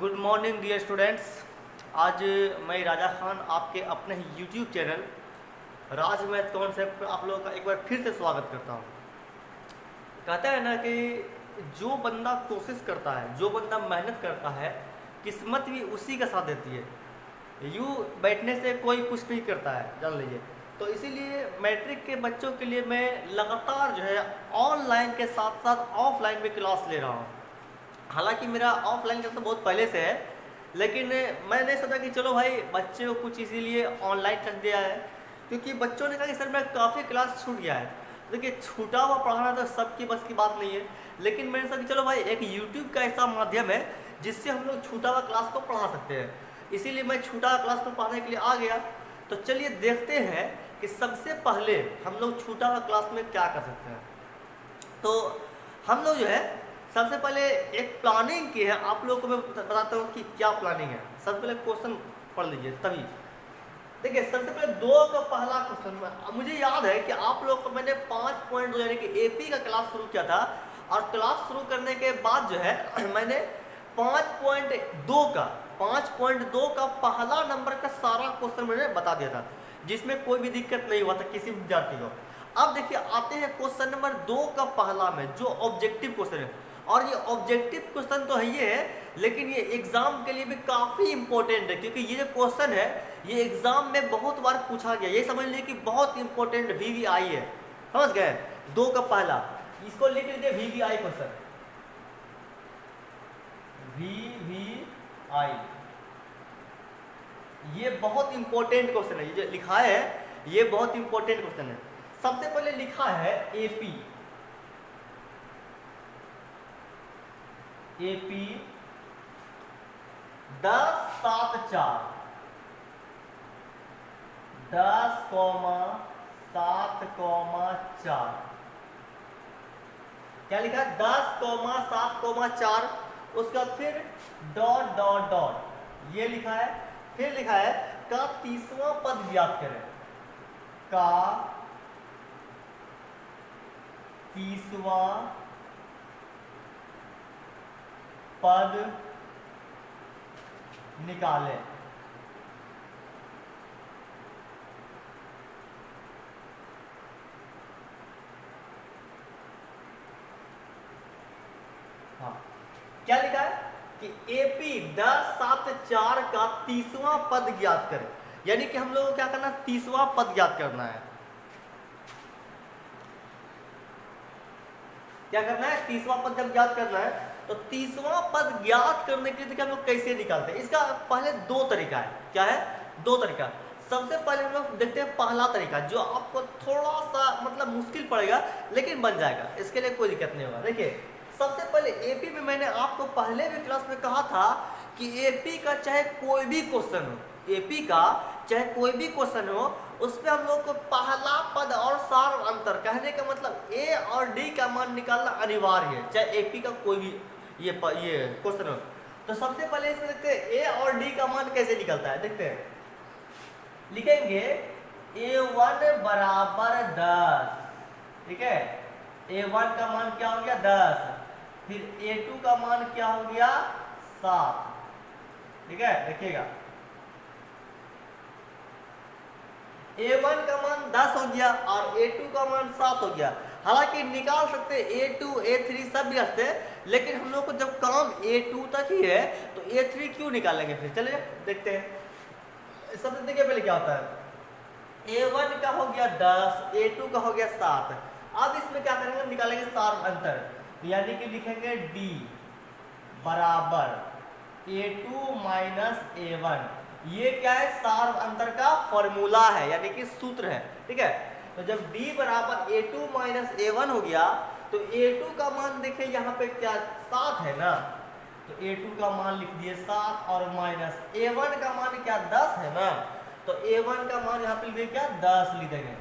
Good morning dear students. आज मैं राजा खान आपके अपने ही यूट्यूब चैनल राज मैथ कॉन्सेप्ट पर आप लोगों का एक बार फिर से स्वागत करता हूँ। कहता है ना कि जो बंदा कोशिश करता है, जो बंदा मेहनत करता है, किस्मत भी उसी का साथ देती है। यूँ बैठने से कोई कुछ नहीं करता है, जान लीजिए। तो इसीलिए मैट्रिक के बच्चों के लिए मैं लगातार जो है ऑनलाइन के साथ साथ ऑफलाइन में क्लास ले रहा हूँ। हालांकि मेरा ऑफलाइन क्लास तो बहुत पहले से है, लेकिन मैंने सोचा कि चलो भाई बच्चे को कुछ इसीलिए ऑनलाइन कर दिया है, क्योंकि बच्चों ने कहा कि सर मेरा काफ़ी क्लास छूट गया है। देखिए, छूटा हुआ पढ़ाना तो सबकी बस की बात नहीं है, लेकिन मैंने सोचा कि चलो भाई एक यूट्यूब का ऐसा माध्यम है जिससे हम लोग छूटा हुआ क्लास को पढ़ा सकते हैं। इसीलिए मैं छूटा हुआ क्लास को पढ़ाने के लिए आ गया। तो चलिए देखते हैं कि सबसे पहले हम लोग छूटा हुआ क्लास में क्या कर सकते हैं। तो हम लोग जो है सबसे पहले एक प्लानिंग की है, आप लोगों को मैं बताता हूँ कि क्या प्लानिंग है। सबसे पहले क्वेश्चन पढ़ लीजिए। तभी देखिए, सबसे पहले दो का पहला क्वेश्चन मुझे याद है कि आप लोगों को मैंने 5.2 यानी कि एपी का क्लास शुरू किया था, और क्लास शुरू करने के बाद जो है मैंने 5.2 का पहला नंबर का सारा क्वेश्चन मैंने बता दिया था, जिसमें कोई भी दिक्कत नहीं हुआ था किसी विद्यार्थी को। अब देखिए आते हैं क्वेश्चन नंबर 2 का पहला में, जो ऑब्जेक्टिव क्वेश्चन है। और ये ऑब्जेक्टिव क्वेश्चन तो है ये है, लेकिन ये एग्जाम के लिए भी काफ़ी इंपॉर्टेंट है, क्योंकि ये जो क्वेश्चन है ये एग्जाम में बहुत बार पूछा गया। ये समझ लीजिए कि बहुत इंपॉर्टेंट VVI है, समझ गए। 2 का पहला, इसको लिख लीजिए VVI क्वेश्चन, VVI। ये बहुत इंपॉर्टेंट क्वेश्चन है, ये जो लिखा है ये बहुत इंपॉर्टेंट क्वेश्चन है। सबसे पहले लिखा है एपी 10.7.4 10,7,4 क्या लिखा है? 10,7,4, उसका फिर डॉट डॉट डॉट ये लिखा है। फिर लिखा है का 30वां पद ज्ञात करें। का 30वां पद निकालें। हाँ, क्या लिखा है कि एपी 10.7.4 का 30वां पद ज्ञात करें। यानी कि हम लोगों को क्या करना है? 30वां पद ज्ञात करना है। क्या करना है? 30वां पद जब ज्ञात करना है तो 30वां पद ज्ञात करने के लिए हम लोग कैसे निकालते हैं? इसका पहले 2 तरीका है। क्या है? 2 तरीका। सबसे पहले हम लोग देखते हैं पहला तरीका, जो आपको थोड़ा सा मतलब मुश्किल पड़ेगा, लेकिन बन जाएगा, इसके लिए कोई दिक्कत नहीं होगा। देखिए, सबसे पहले एपी में मैंने आपको पहले भी क्लास में कहा था कि एपी का चाहे कोई भी क्वेश्चन हो, एपी का चाहे कोई भी क्वेश्चन हो, उसमें हम लोग को पहला पद और सार अंतर, कहने का मतलब ए और डी का मान निकालना अनिवार्य है, चाहे एपी का कोई भी ये क्वेश्चन हो। तो सबसे पहले इसमें देखते हैं ए और डी का मान कैसे निकलता है। देखते हैं, लिखेंगे A1 बराबर 10, ठीक है। A1 का मान क्या हो गया? 10। फिर A2 का मान क्या हो गया? 7, ठीक है। देखिएगा, A1 का मान 10 हो गया और A2 का मान 7 हो गया। हालांकि निकाल सकते हैं A2 A3 सब भी रखते हैं, लेकिन हम लोग को जब काम A2 तक ही है तो A3 क्यों निकालेंगे? फिर चलिए देखते हैं। सबसे देखिए पहले क्या होता है, A1 का हो गया 10, A2 का हो गया 7। अब इसमें क्या करेंगे? निकालेंगे सार अंतर, यानी कि लिखेंगे D बराबर A2 माइनस A1। ये क्या है? सार अंतर का फॉर्मूला है, यानी कि सूत्र है, ठीक है। तो जब D बराबर A2 माइनस A1 हो गया तो A2 का मान देखिए यहाँ पे क्या 7 है ना, तो A2 का मान लिख दिए 7 और माइनस A1 का मान क्या 10 है ना, तो A1 का मान यहाँ पे लिखे क्या 10 लिखेंगे।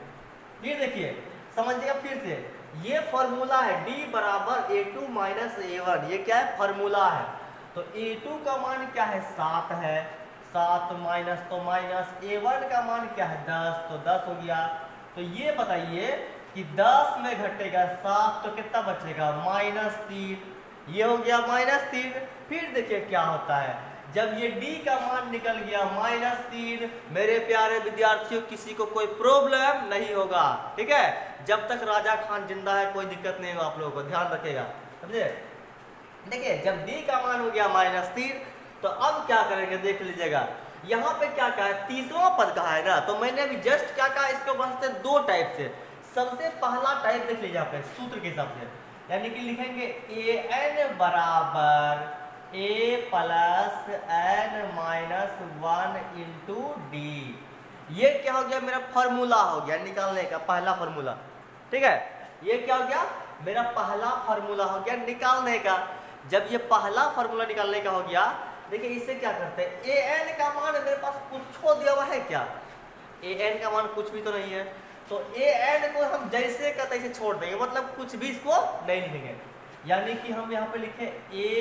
फिर देखिए समझिएगा फिर से, ये फॉर्मूला है D बराबर A2 माइनस A1, ये क्या है? फॉर्मूला है। तो A2 का मान क्या है? 7 है, 7 माइनस तो माइनस A1 का मान क्या है? 10, तो 10 हो गया। तो ये बताइए कि 10 में घटेगा 7 तो कितना बचेगा -3, ये हो गया -3। फिर देखिए क्या होता है, जब ये d का मान निकल गया -3, मेरे प्यारे विद्यार्थियों किसी को कोई प्रॉब्लम नहीं होगा, ठीक है। जब तक राजा खान जिंदा है कोई दिक्कत नहीं होगा, आप लोगों को ध्यान रखेगा, समझे। देखिए जब d का मान हो गया -3, तो अब क्या करेंगे देख लीजिएगा, यहाँ पे क्या कहा है, तीसरा पद कहा है ना, तो मैंने अभी जस्ट क्या कहा, इसको वास्ते दो टाइप से। सबसे पहला टाइप देख लीजिए यहाँ पे सूत्र के हिसाब से, यानी कि लिखेंगे an बराबर a plus n-1 into D. ये क्या हो गया, मेरा फॉर्मूला हो गया निकालने का, पहला फॉर्मूला, ठीक है। ये क्या हो गया, मेरा पहला फॉर्मूला हो गया निकालने का। जब ये पहला फॉर्मूला निकालने का हो गया, देखिए इससे क्या करते हैं, an का मान मेरे पास कुछ दिया हुआ है क्या, an का मान कुछ भी तो नहीं है, तो an को हम जैसे का तैसे छोड़ देंगे, मतलब कुछ भी इसको नहीं लिखेंगे। यानी कि हम यहाँ पे लिखे a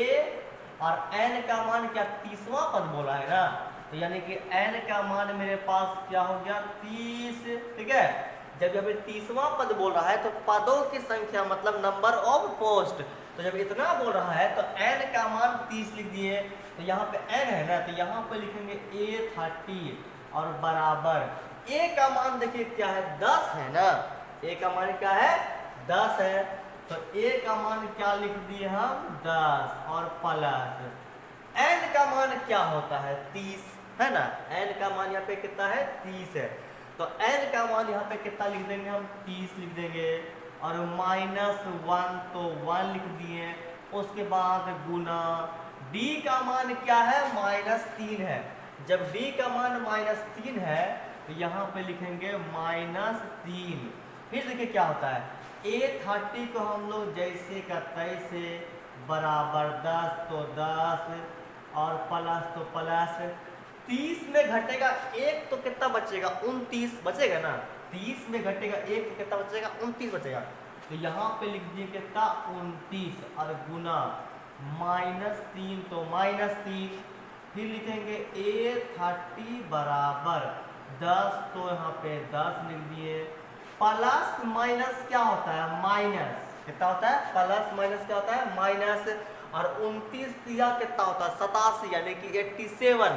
और n का मान क्या, 30वां पद बोला है ना, तो यानी कि n का मान मेरे पास क्या हो गया 30, ठीक है। जब यहाँ पे 30वां पद बोल रहा है तो पदों की संख्या मतलब नंबर ऑफ पोस्ट, तो जब इतना बोल रहा है तो n का मान 30 लिख दिए, तो यहाँ पे n है ना, तो यहाँ पे लिखेंगे a30 और बराबर a का मान देखिए क्या है 10 है ना, a का मान क्या है 10 है, तो a का मान क्या लिख दिए हम 10 और प्लस n का मान क्या होता है 30 है ना, n का मान यहाँ पे कितना है 30 है, तो n का मान यहाँ पे कितना लिख देंगे हम 30 लिख देंगे, और -1 तो 1 लिख दिए, उसके बाद गुना d का मान क्या है -3 है। जब d का मान -3 है तो यहाँ पे लिखेंगे -3। फिर देखिए क्या होता है, a30 को हम लोग जैसे का तैसे बराबर 10 तो 10 और प्लस तो प्लस, 30 में घटेगा 1 तो कितना बचेगा 29 बचेगा ना, 30 में घटेगा 1 तो कितना बचेगा 29 बचेगा, तो यहाँ पे लिख दिए कितना 29 और गुना -3 तो -3, फिर लिखेंगे a30 बराबर 10 तो यहाँ पे 10 लिख दिए, प्लस माइनस क्या होता है माइनस, कितना होता है प्लस माइनस क्या होता है माइनस, और 29 दिया कितना होता है 87 यानी कि 87,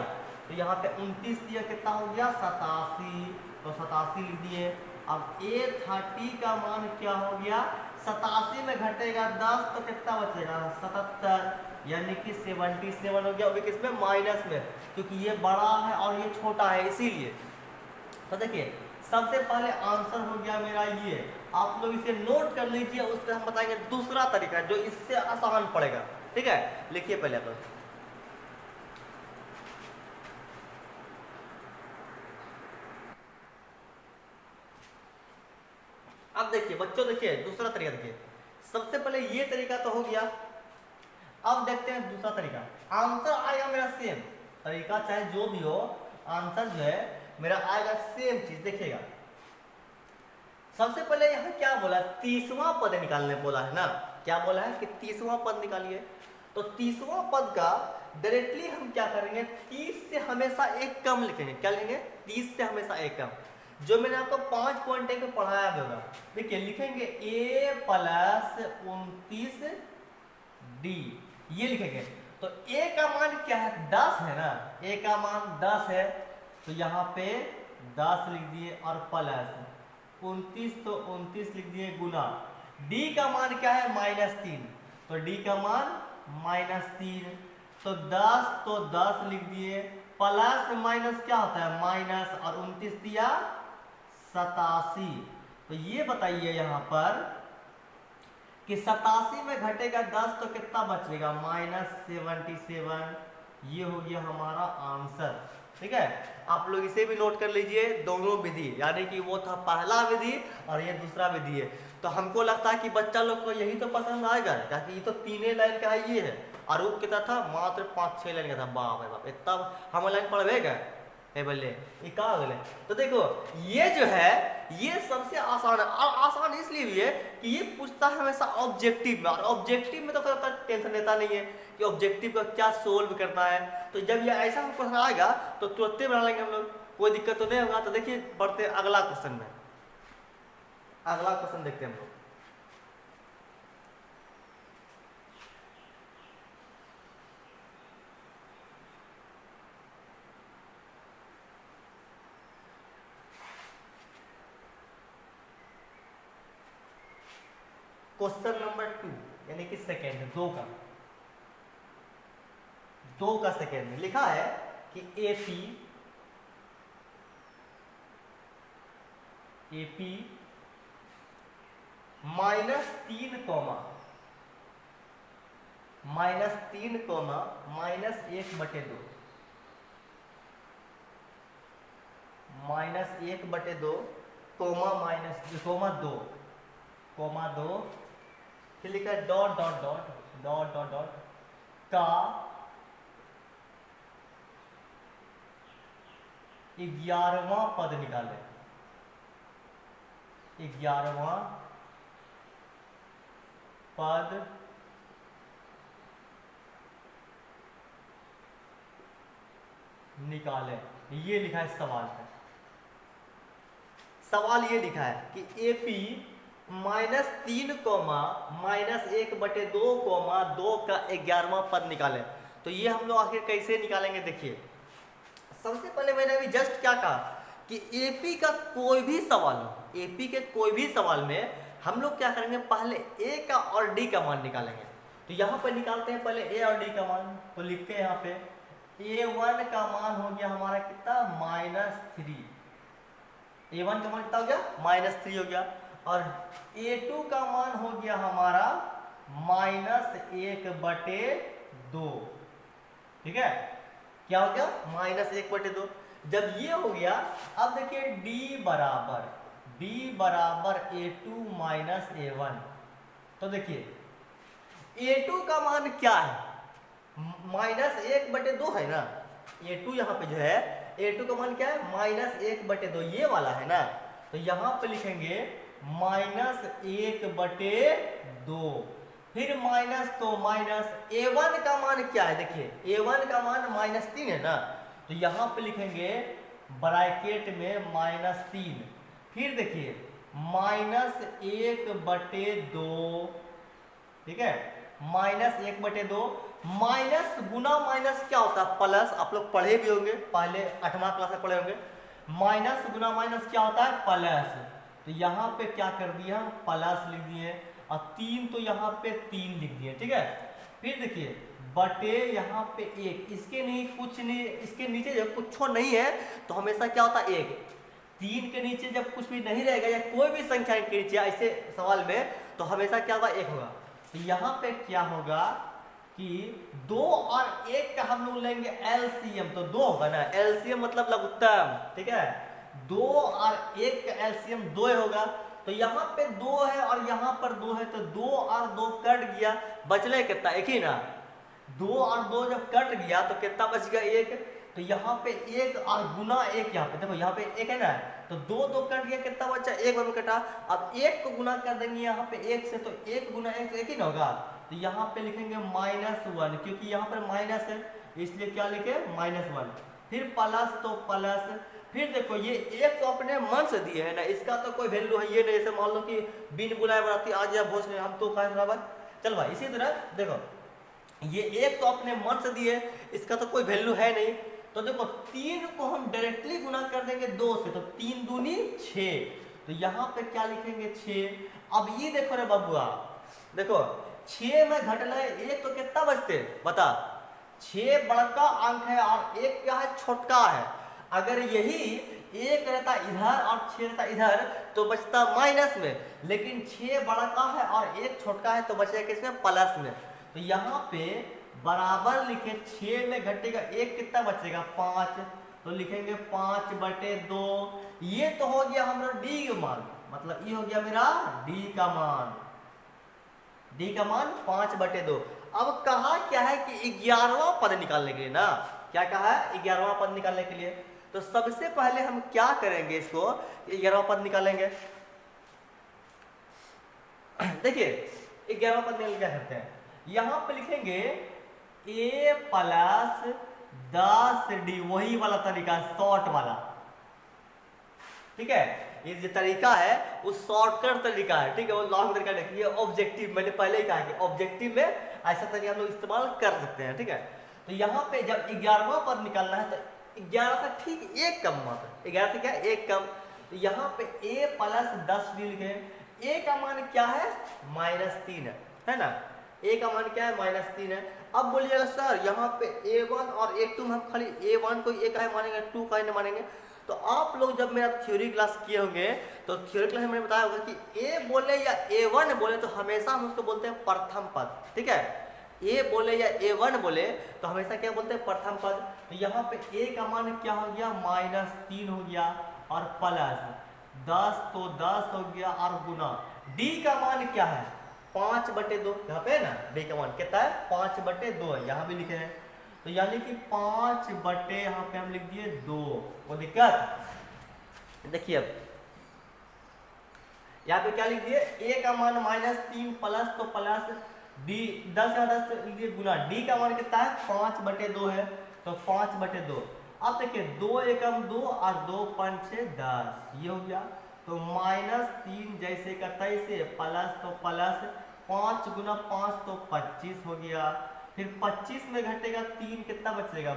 तो यहाँ पे 29 दिया कितना हो गया 87, तो 87 लिख दिए। अब a30 का मान क्या हो गया 87 में घटेगा 10 तो कितना बचेगा 77, यानी कि 77 हो गया, अभी किसमें माइनस में, क्योंकि ये बड़ा है और ये छोटा है इसीलिए। तो देखिए सबसे पहले आंसर हो गया मेरा ये, आप लोग इसे नोट कर लीजिए, उससे हम बताएंगे दूसरा तरीका जो इससे आसान पड़ेगा, ठीक है। लिखिए पहले आप लोग, अब देखिए बच्चों, देखिए दूसरा तरीका, देखिए सबसे पहले ये तरीका तो हो गया, अब देखते हैं दूसरा तरीका। आंसर आएगा मेरा सेम तरीका, चाहे जो भी हो आंसर जो है मेरा आएगा सेम चीज, देखिएगा। सबसे पहले यहाँ क्या बोला 30वां पद निकालने बोला है ना, क्या बोला है कि 30वां पद निकालिए, तो 30वां पद का डायरेक्टली हम क्या करेंगे 30 से हमेशा एक कम लिखेंगे, क्या लिखेंगे 30 से हमेशा एक कम, जो मैंने आपको 5.1 में पढ़ाया होगा। देखिए लिखेंगे a प्लस 29d, ये लिखेंगे, तो a का मान क्या है 10 है ना, a का मान 10 है, तो यहाँ पे 10 लिख दिए और प्लस 29 तो 29 लिख दिए गुना d का मान क्या है -3, तो d का मान -3, तो 10 तो 10 लिख दिए, प्लस माइनस क्या होता है माइनस, और 29 दिया 87, तो ये बताइए यहाँ पर कि 87 में घटेगा 10 तो कितना बचेगा -77, ये हो गया हमारा आंसर, ठीक है। आप लोग इसे भी नोट कर लीजिए, दोनों विधि, यानी कि वो था पहला विधि और ये दूसरा विधि है, तो हमको लगता है कि बच्चा लोग को यही तो पसंद आएगा, क्योंकि ये तो 3 लाइन का है, ये है अरूप कितना था मात्र 5-6 लाइन का था, बाप रे बाप इतना हम लाइन पढ़ेगा बोले ये का बोले। तो देखो ये जो है ये सबसे आसान है, और आसान इसलिए भी है कि ये पूछता है हमेशा ऑब्जेक्टिव में, और ऑब्जेक्टिव में तो कोई टेंशन लेता नहीं है कि ऑब्जेक्टिव को क्या सोल्व करना है, तो जब ये ऐसा क्वेश्चन आएगा तो तुरंत बना लेंगे हम लोग, कोई दिक्कत तो नहीं होगा। तो देखिए बढ़ते अगला क्वेश्चन में। अगला क्वेश्चन देखते हैं हम लोग। क्वेश्चन नंबर 2 यानी कि सेकेंड, दो का सेकेंड में लिखा है कि एपी -3 कॉमा -1/2 -1/2 -2 फिर लिखा है dot dot dot dot dot dot का 11वां पद निकाले। 11वां पद निकाले, ये लिखा है सवाल में। सवाल ये लिखा है कि एपी -3 कॉमा -1/2 कॉमा 2 का 11वां पद निकाले। तो ये हम लोग आखिर कैसे निकालेंगे, देखिए। सबसे पहले मैंने अभी जस्ट क्या कहा कि एपी का कोई भी सवाल हो, एपी के कोई भी सवाल में हम लोग क्या करेंगे, पहले ए का और डी का मान निकालेंगे। तो यहाँ पर निकालते हैं पहले ए और डी का मान। तो लिखते हैं यहाँ पे A1 का मान हो गया हमारा कितना, -3। A1 का मान कितना हो गया, -3 हो गया। और A2 का मान हो गया हमारा -1/2। ठीक है, क्या हो गया, -1/2। जब ये हो गया, अब देखिए D बराबर A2 -A1। तो देखिए A2 का मान क्या है, -1/2 है ना। A2 यहाँ पे जो है, A2 का मान क्या है, -1/2, ये वाला है ना। तो यहाँ पे लिखेंगे -1/2, फिर माइनस, तो माइनस A1 का मान क्या है, देखिए A1 का मान -3 है ना। तो यहाँ पे लिखेंगे ब्रैकेट में -3, फिर देखिए -1/2। ठीक है, -1/2, माइनस गुना माइनस क्या होता है, प्लस। आप लोग पढ़े भी होंगे, पहले 8वां क्लास में पढ़े होंगे। माइनस गुना माइनस क्या होता है, प्लस। तो यहाँ पे क्या कर दिया, हम प्लस लिख दिए, और 3 तो यहाँ पे 3 लिख दिए। ठीक है, फिर देखिए बटे यहाँ पे 1, इसके नहीं कुछ नहीं, इसके नीचे जब कुछ नहीं है तो हमेशा क्या होता है 1। 3 के नीचे जब कुछ भी नहीं रहेगा या कोई भी संख्या के नीचे ऐसे सवाल में, तो हमेशा क्या होगा, 1 होगा। तो यहाँ पे क्या होगा कि 2 और 1 का हम लोग लेंगे एलसीएम, तो 2 होगा ना। एलसीएम मतलब लघुत्तम। ठीक है, 2 और 1 का एलसीएम 2 होगा। तो यहाँ पे 2 है और यहाँ पर 2 है, तो 2 और 2 कट गया, बचले कितना, 1 ही ना। 2 और 2 जब कट गया तो कितना बच गया, 1। तो यहाँ पे 1 और गुना 1, यहाँ पे देखो यहाँ पे 1 है ना, तो 2 कट गया, कितना बचा, 1 में कटा। अब 1 को गुना कर देंगे यहाँ पे 1 से, तो 1 गुना 1 तो 1 ही ना होगा। तो यहाँ पे लिखेंगे -1, क्योंकि यहाँ पर माइनस है इसलिए क्या लिखे, -1। फिर प्लस, तो प्लस। फिर देखो ये 1 तो अपने मन से दिए है ना, इसका तो कोई वैल्यू है ये नहीं। जैसे मान लो कि बिन बुलाए बनाती आज या भोज हम तो खाए बराबर। चल भाई, इसी तरह देखो ये 1 तो अपने मन से दिए, इसका तो कोई वैल्यू है नहीं। तो देखो 3 को हम डायरेक्टली गुना कर देंगे 2 से, तो 3 दूनी 6। तो यहाँ पे क्या लिखेंगे, 6। अब ये देखो रे बबुआ, देखो 6 में घटना 1 तो कितना बचते बता। 6 बड़का अंक है और 1 क्या है, छोटका है। अगर यही 1 रहता इधर और 6 रहता इधर तो बचता माइनस में, लेकिन 6 बड़का है और 1 छोटका है तो बचेगा किसमें, प्लस में। तो यहाँ पे बराबर लिखे, 6 में घटेगा 1, कितना बचेगा, 5। तो लिखेंगे 5/2। ये तो हो गया हमारा डी का मान, मतलब ये हो गया मेरा डी का मान। डी का मान 5/2। अब कहा क्या है कि 11वां पद निकालने के लिए ना, क्या कहा है, 11वां पद निकालने के लिए। तो सबसे पहले हम क्या करेंगे, इसको 11वां पद निकालेंगे। देखिए 11वां पद निकाल क्या करते हैं, यहाँ पे लिखेंगे a + 10d, वही वाला तरीका शॉर्ट वाला। ठीक है, ये जो तरीका है वो शॉर्टकट तरीका है, ठीक है, वो लॉन्ग तरीका नहीं। ये ऑब्जेक्टिव, मैंने पहले ही कहा कि ऑब्जेक्टिव में ऐसा तरीका हम लोग इस्तेमाल कर सकते हैं, ठीक है। तो यहाँ पे जब 11वां पद निकालना है तो 11 से ठीक एक कम मात्र, 11 से क्या एक कम, तो यहाँ पे a प्लस 10d लिखे। a का मान क्या है, -3 है ना, a का मान क्या है, -3 है। अब बोलिएगा सर यहाँ पे a1 और a2 में हम खाली a1 को a का ही मानेंगे, 2 का ही नहीं मानेंगे। तो आप लोग जब मेरा थ्योरी क्लास किए होंगे तो थ्योरी क्लास में मैंने बताया होगा कि a बोले या a1 बोले तो हमेशा हम उसको बोलते हैं प्रथम पद, ठीक है। a बोले या a1 बोले तो हमेशा क्या बोलते हैं, प्रथम पद। तो यहाँ पे a का मान क्या हो गया, -3 हो गया और प्लस 10, तो 10 हो गया और गुना d का मान क्या है, 5/2। यहाँ पे है ना d का मान कितना है, 5/2 है, यहाँ भी लिखे हैं। तो यानी कि 5 यहाँ पे हम लिख दिए 2। वो दिक्कत देखिए, अब यहाँ पे क्या लिख दिए, a का मान -3 प्लस, तो प्लस d 10 का 10 लिख दिए गुना d का मान कितना है, 5/2 है, तो 5/2। अब देखिए 2 एकम 2 और 2 5 6 10, ये हो गया। तो -3 जैसे का तैसे, प्लस तो प्लस 5 गुना 5 तो 25 हो गया। फिर 25 में घटेगा 3, कितना बचेगा,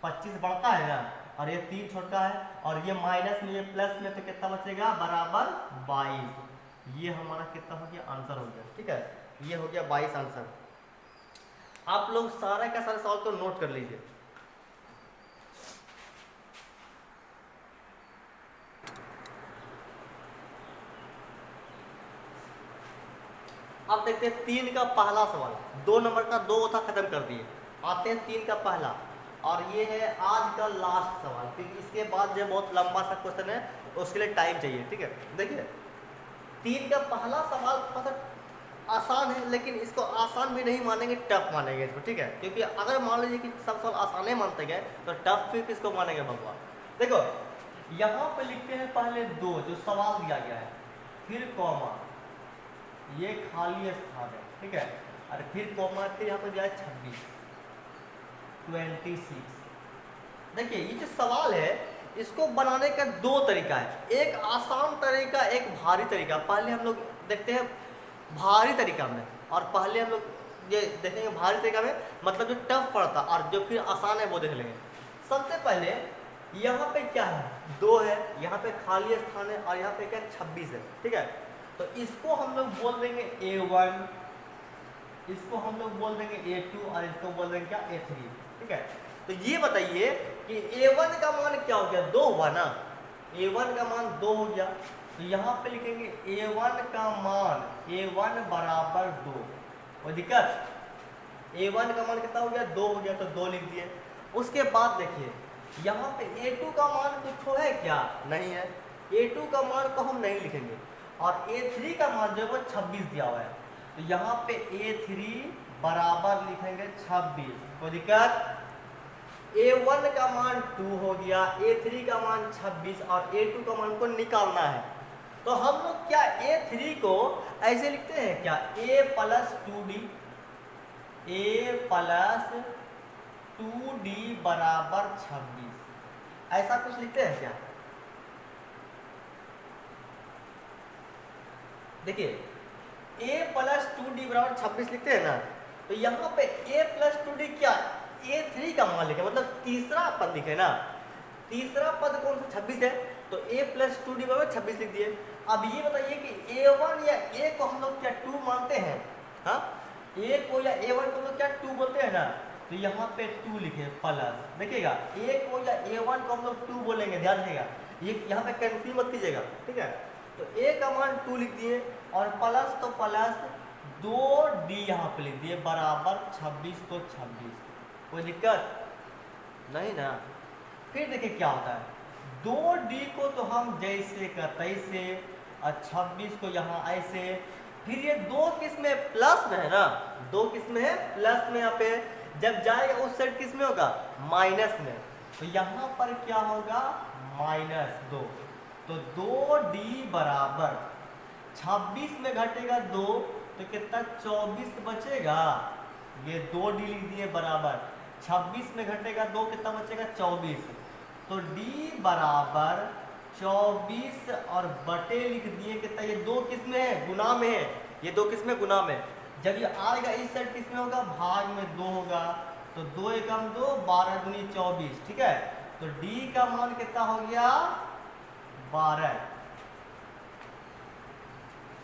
25 बढ़ता है ना और ये 3 छोटा है, और ये माइनस में ये प्लस में, तो कितना बचेगा, बराबर 22। ये हमारा कितना हो गया, आंसर हो गया, ठीक है, ये हो गया 22 आंसर। आप लोग सारा का सारा सवाल को नोट कर लीजिए। अब देखते हैं 3 का पहला सवाल, 2 नंबर का 2 था, खत्म कर दिए। आते हैं 3 का पहला, और ये है आज का लास्ट सवाल, क्योंकि इसके बाद जो बहुत लंबा सा क्वेश्चन है उसके लिए टाइम चाहिए, ठीक है। देखिए 3 का पहला सवाल मतलब आसान है, लेकिन इसको आसान भी नहीं मानेंगे, टफ मानेंगे इसको, ठीक है। क्योंकि अगर मान लीजिए कि सब सवाल आसान ही मानते गए तो टफ फिर किसको मानेंगे भगवान। देखो यहाँ पे लिखते हैं पहले 2 जो सवाल दिया गया है, फिर कॉमा, ये खाली स्थान है, ठीक है, और फिर कॉमा, फिर यहाँ पर दिया है 26, 26। देखिए ये जो सवाल है इसको बनाने का 2 तरीका है, एक आसान तरीका, एक भारी तरीका। पहले हम लोग देखते हैं भारी तरीका में, और पहले हम लोग ये देखेंगे भारी तरीका में मतलब जो टफ पड़ता, और जो फिर आसान है वो देख लेंगे। सबसे पहले यहाँ पे क्या है, 2 है, यहाँ पे खाली स्थान है, और यहाँ पे क्या 26 है, ठीक है। तो इसको हम लोग बोल देंगे a1, इसको हम लोग बोल देंगे a2, और इसको बोल देंगे क्या, a3, ठीक है। तो ये बताइए कि a1 का मान क्या हो गया, 2 हुआ ना, a1 का मान 2 हो गया। तो यहाँ पे लिखेंगे a1 का मान, a1 बराबर 2, कोई दिक्कत, a1 का मान कितना हो गया, 2 हो गया, तो 2 लिख दिए। उसके बाद देखिए यहाँ पे a2 का मान कुछ है क्या, नहीं है, a2 का मान को हम नहीं लिखेंगे, और a3 का मान जो है 26 दिया हुआ है, तो यहाँ पे a3 बराबर लिखेंगे 26, कोई दिक्कत। a1 का मान 2 हो गया, a3 का मान 26, और a2 का मान को निकालना है। तो हम लोग क्या a3 को ऐसे लिखते हैं क्या, a plus 2d, a plus 2d बराबर 26, ऐसा कुछ लिखते हैं क्या। देखिए a प्लस 2d बराबर 26 लिखते हैं ना, तो यहाँ पे a प्लस 2d क्या, a3 का मान लिखे, मतलब तीसरा पद लिखे ना, तीसरा पद कौन सा, 26 है, तो a प्लस 2d बराबर 26 लिख दिए। अब ये बताइए कि a1 या a को हम लोग क्या 2 मानते हैं, हाँ, a को या a1 को लोग क्या 2 बोलते हैं ना, तो यहाँ पे 2 लिखे प्लस, देखिएगा a को या a1 को हम लोग 2 बोलेंगे, ध्यान रखिएगा, ये यहाँ पे कंफ्यूज मत कीजिएगा, ठीक है। तो a का मान 2 लिख दिए, और प्लस तो प्लस 2d यहाँ पे लिख दिए बराबर 26, तो 26, कोई दिक्कत नहीं ना। फिर देखिए क्या होता है, 2d को तो हम जैसे का तैसे, और 26 को यहाँ ऐसे, फिर ये 2 किस में, प्लस में है ना, 2 किस में है, प्लस में, यहाँ पे जब जाएगा उस साइड किस में होगा, माइनस में, तो यहाँ पर क्या होगा, -2, तो 2d बराबर 26 में घटेगा 2, तो कितना 24 बचेगा, ये 2d लिख दिए बराबर 26 में घटेगा 2, कितना बचेगा 24, तो d बराबर 24 और बटे लिख दिए कितना, ये दो किस में है, गुना में है, ये दो किस में, गुना में। जब ये आएगा इस साइड किस में होगा, भाग में 2 होगा, तो 2 एकम 2, 12 दूनी 24, ठीक है। तो डी का मान कितना हो गया, 12।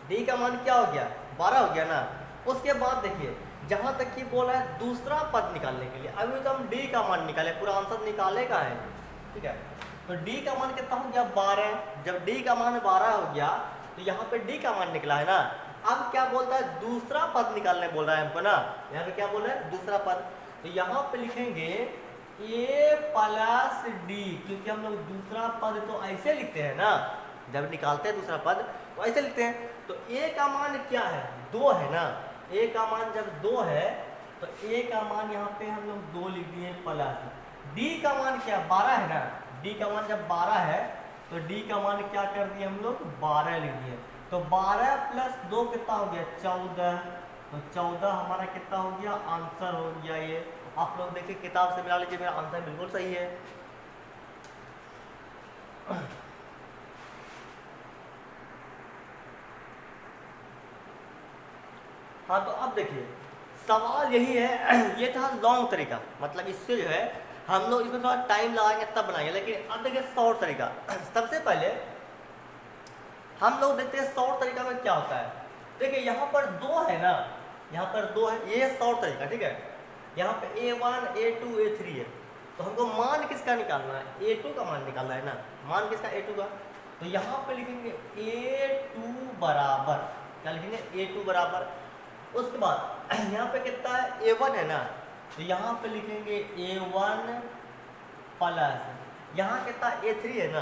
डी का मान क्या हो गया, 12 हो गया ना। उसके बाद देखिए जहां तक कि बोला है दूसरा पद निकालने के लिए, अभी तो हम डी का मान निकाले, पूरा आंसर निकालेगा है, ठीक है। तो डी का मान कितना हो गया, 12। जब डी का मान 12 हो गया तो यहाँ पे डी का मान निकला है ना। अब क्या बोलता है, दूसरा पद निकालने बोल रहा है हमको ना, यहाँ पे क्या बोल रहा है, दूसरा पद। तो यहाँ पे लिखेंगे ए प्लस डी, क्योंकि हम लोग दूसरा पद तो ऐसे लिखते हैं ना, जब निकालते हैं दूसरा पद तो ऐसे लिखते हैं। तो ए का मान क्या है, 2 है ना, ए का मान जब 2 है तो ए का मान यहाँ पे हम लोग 2 लिख दिए प्लस डी का मान क्या, 12 है ना। डी का मान जब 12 है तो डी का मान क्या कर दिए हम लोग, 12 लिख दिए। तो 12 प्लस 2 कितना हो गया, 14। तो 14 हमारा कितना हो गया, आंसर हो गया ये। आप लोग देखिए किताब से मिला लीजिए, मेरा आंसर बिल्कुल सही है। हाँ तो अब देखिए सवाल यही है, ये था लॉन्ग तरीका, मतलब इससे जो है हम लोग इसमें थोड़ा टाइम लगाएंगे तब बनाएंगे। लेकिन अब देखिए शॉर्ट तरीका। सबसे पहले हम लोग देखते हैं शॉर्ट तरीका में क्या होता है। देखिए यहाँ पर 2 है ना, यहाँ पर 2 है, ये है शॉर्ट तरीका, ठीक है। यहाँ पे A1 A2 A3 है, तो हमको मान किसका निकालना है, A2 का मान निकालना है ना। मान किसका, A2 का। तो यहाँ पे लिखेंगे A2 बराबर, क्या लिखेंगे, A2 बराबर। उसके बाद यहाँ पे कितना है, A1 है ना, तो यहाँ पे लिखेंगे A1 प्लस, यहाँ कितना A3 है ना,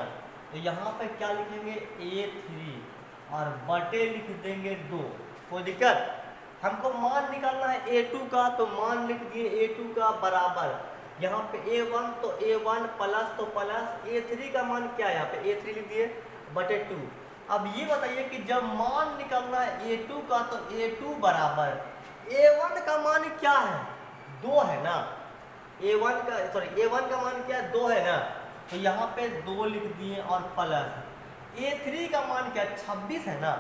तो यहाँ पे क्या लिखेंगे A3 और बटे लिख देंगे 2। कोई दिक्कत, हमको मान निकालना है A2 का, तो मान लिख दिए A2 का बराबर, यहाँ पे A1 तो A1 प्लस तो प्लस A3 का मान क्या है, यहाँ पे A3 लिख दिए बटे 2। अब ये बताइए कि जब मान निकालना है A2 का तो A2 बराबर A1 का मान क्या है, 2 है ना। A1 का मान क्या है, 2 है ना, तो यहाँ पे 2 लिख दिए और प्लस A3 का मान क्या है, 26 है ना,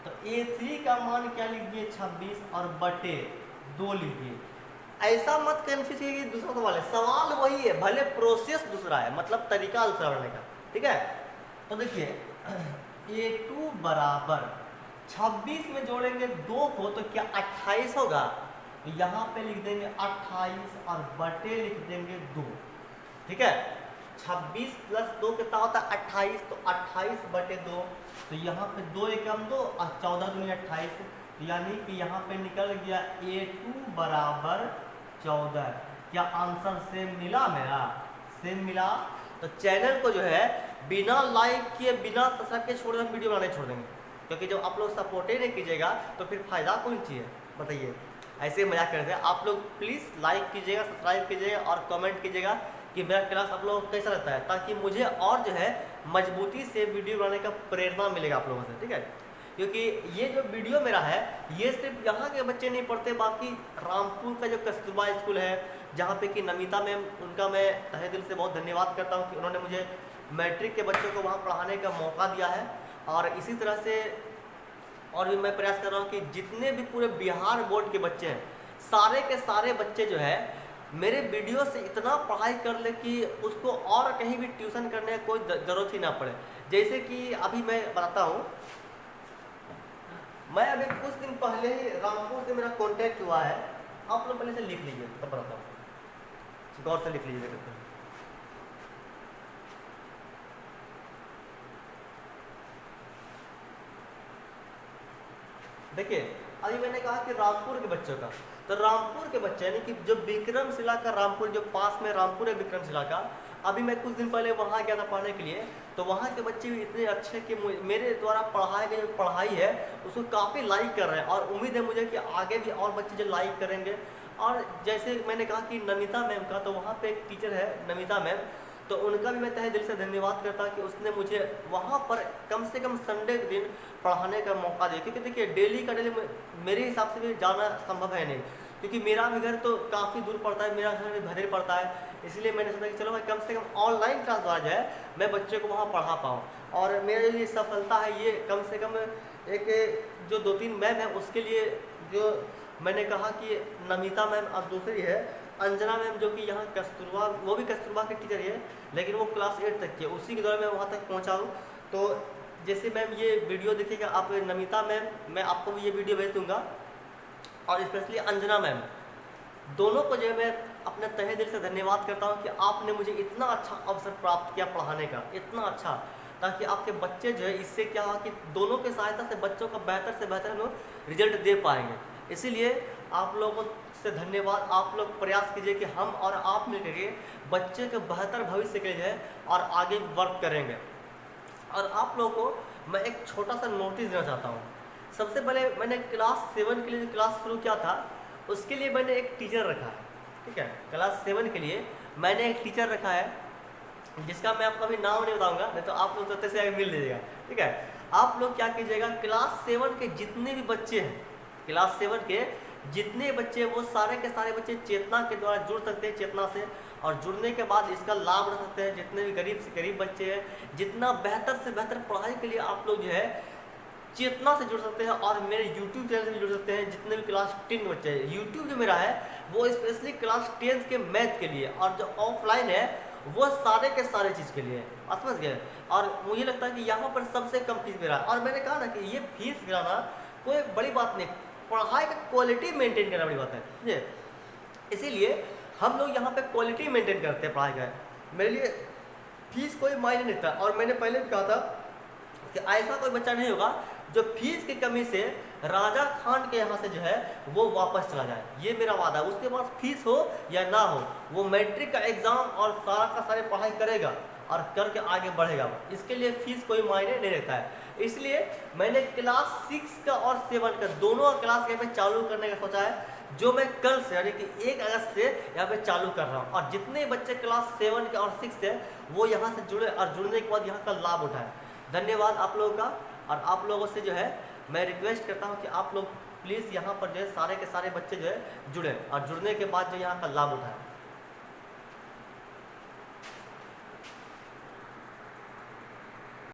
तो A3 का मान क्या लिख दिए, 26 और बटे 2 लिख दिए। ऐसा मत कंफ्यूज कीजिए, दूसरा सवाल है, सवाल वही है, भले प्रोसेस दूसरा है, मतलब तरीका दूसरा बनने का, ठीक है। तो देखिए A2 बराबर 26 में जोड़ेंगे 2 को तो क्या 28 होगा, तो यहाँ पे लिख देंगे 28 और बटे लिख देंगे 2, ठीक है। 26 प्लस 2 कितना होता है, 28, तो 28 बटे 2, तो यहाँ पे 2 एकम 2 और 14 दूनी 28, तो यानी कि यहाँ पे निकल गया A2 बराबर 14। क्या आंसर सेम मिला मेरा, सेम मिला। तो चैनल को जो है बिना लाइक किए, बिना सब्सक्राइब के छोड़ देंगे, वीडियो बनाने छोड़ देंगे, क्योंकि जब आप लोग सपोर्ट ही नहीं कीजिएगा तो फिर फायदा कौन चाहिए, बताइए। ऐसे मजाक करते हैं आप लोग, प्लीज़ लाइक कीजिएगा, सब्सक्राइब कीजिएगा और कमेंट कीजिएगा कि मेरा क्लास आप लोगों को कैसा लगता है, ताकि मुझे और जो है मजबूती से वीडियो बनाने का प्रेरणा मिलेगा आप लोगों से, ठीक है। क्योंकि ये जो वीडियो मेरा है ये सिर्फ यहाँ के बच्चे नहीं पढ़ते, बाकी रामपुर का जो कस्तूरबा स्कूल है जहाँ पे कि नमिता मैम, उनका मैं तहे दिल से बहुत धन्यवाद करता हूँ कि उन्होंने मुझे मैट्रिक के बच्चों को वहाँ पढ़ाने का मौका दिया है। और इसी तरह से और भी मैं प्रयास कर रहा हूँ कि जितने भी पूरे बिहार बोर्ड के बच्चे हैं, सारे के सारे बच्चे जो है मेरे वीडियो से इतना पढ़ाई कर ले कि उसको और कहीं भी ट्यूशन करने की कोई ज़रूरत ही ना पड़े। जैसे कि अभी मैं बताता हूँ, मैं अभी कुछ दिन पहले ही रामपुर से मेरा कांटेक्ट हुआ है, आप लोग पहले से लिख लीजिए तब बताता हूँ, गौर से लिख लीजिए। देखिए अभी मैंने कहा कि रामपुर के बच्चों का, तो रामपुर के बच्चे यानी कि जो विक्रमशिला का रामपुर, जो पास में रामपुर है विक्रमशिला का, अभी मैं कुछ दिन पहले वहाँ गया था पढ़ने के लिए, तो वहाँ के बच्चे भी इतने अच्छे कि मेरे द्वारा पढ़ाए गए जो पढ़ाई है उसको काफ़ी लाइक कर रहे हैं, और उम्मीद है मुझे कि आगे भी और बच्चे जो लाइक करेंगे। और जैसे मैंने कहा कि नमिता मैम का, तो वहाँ पे एक टीचर है नमिता मैम, तो उनका भी मैं तहे दिल से धन्यवाद करता कि उसने मुझे वहाँ पर कम से कम संडे के दिन पढ़ाने का मौका दिया, क्योंकि देखिए डेली का डेली मेरे हिसाब से भी जाना संभव है नहीं। क्योंकि मेरा भी घर तो काफ़ी दूर पड़ता है, मेरा घर भी भदेर पड़ता है। इसलिए मैंने सोचा कि चलो भाई कम से कम ऑनलाइन क्लास द्वारा जो है मैं बच्चे को वहाँ पढ़ा पाऊँ। और मेरे लिए सफलता है ये, कम से कम एक जो 2-3 मैम है उसके लिए, जो मैंने कहा कि नमिता मैम, अब दूसरी है अंजना मैम, जो कि यहाँ कस्तूरबा, वो भी कस्तूरबा की टीचर है, लेकिन वो क्लास 8 तक की है, उसी के द्वारा मैं वहाँ तक पहुँचा हूँ। तो जैसे मैम ये वीडियो देखिएगा आप, नमिता मैम, मैं आपको भी ये वीडियो भेज दूँगा, और स्पेशली अंजना मैम, दोनों को जो है मैं अपने तहे दिल से धन्यवाद करता हूँ कि आपने मुझे इतना अच्छा अवसर प्राप्त किया पढ़ाने का, इतना अच्छा, ताकि आपके बच्चे जो है, इससे क्या हो कि दोनों की सहायता से बच्चों का बेहतर से बेहतर लोग रिजल्ट दे पाएंगे। इसीलिए आप लोगों से धन्यवाद। आप लोग प्रयास कीजिए कि हम और आप मिलकर के बच्चे के बेहतर भविष्य के लिए जो है और आगे वर्क करेंगे। और आप लोगों को मैं एक छोटा सा नोटिस देना चाहता हूँ। सबसे पहले मैंने क्लास 7 के लिए क्लास शुरू किया था, उसके लिए मैंने एक टीचर रखा है, ठीक है। क्लास 7 के लिए मैंने एक टीचर रखा है, जिसका मैं आपको अभी नाम नहीं बताऊंगा, नहीं तो आप लोग तो से आगे मिल लीजिएगा, ठीक है। आप लोग क्या कीजिएगा, क्लास 7 के जितने भी बच्चे हैं, क्लास 7 के जितने बच्चे, वो सारे के सारे बच्चे चेतना के द्वारा जुड़ सकते हैं, चेतना से, और जुड़ने के बाद इसका लाभ उठा सकते हैं। जितने भी गरीब से गरीब बच्चे हैं, जितना बेहतर से बेहतर पढ़ाई के लिए आप लोग जो है चेतना से जुड़ सकते हैं, और मेरे यूट्यूब चैनल से भी जुड़ सकते हैं। जितने भी क्लास 10 बच्चे हैं, यूट्यूब जो मेरा है वो स्पेशली क्लास 10 के मैथ के लिए, और जो ऑफलाइन है वो सारे के सारे चीज़ के लिए है, आप समझ गए। और मुझे लगता है कि यहाँ पर सबसे कम फीस मेरा है, और मैंने कहा ना कि ये फीस गिराना कोई बड़ी बात नहीं, पढ़ाई का क्वालिटी मेंटेन करना बड़ी बात है, समझे। इसीलिए हम लोग यहाँ पे क्वालिटी मेंटेन करते हैं पढ़ाई का। मेरे लिए फीस कोई मायने नहीं था, और मैंने पहले भी कहा था कि ऐसा कोई बच्चा नहीं होगा जो फीस की कमी से राजा खान के यहाँ से जो है वो वापस चला जाए, ये मेरा वादा है। उसके पास फीस हो या ना हो, वो मैट्रिक का एग्ज़ाम और सारा का सारे पढ़ाई करेगा और करके आगे बढ़ेगा। इसके लिए फीस कोई मायने नहीं रहता है। इसलिए मैंने क्लास 6 का और 7 का दोनों क्लास यहाँ पे चालू करने का सोचा है, जो मैं कल से यानी कि 1 अगस्त से यहाँ पे चालू कर रहा हूँ। और जितने बच्चे क्लास 7 के और 6 है वो यहाँ से जुड़े, और जुड़ने के बाद यहाँ का लाभ उठाएं। धन्यवाद आप लोगों का। और आप लोगों से जो है मैं रिक्वेस्ट करता हूँ कि आप लोग प्लीज़ यहाँ पर जो है सारे के सारे बच्चे जो है जुड़ें, और जुड़ने के बाद जो यहाँ का लाभ उठाएं।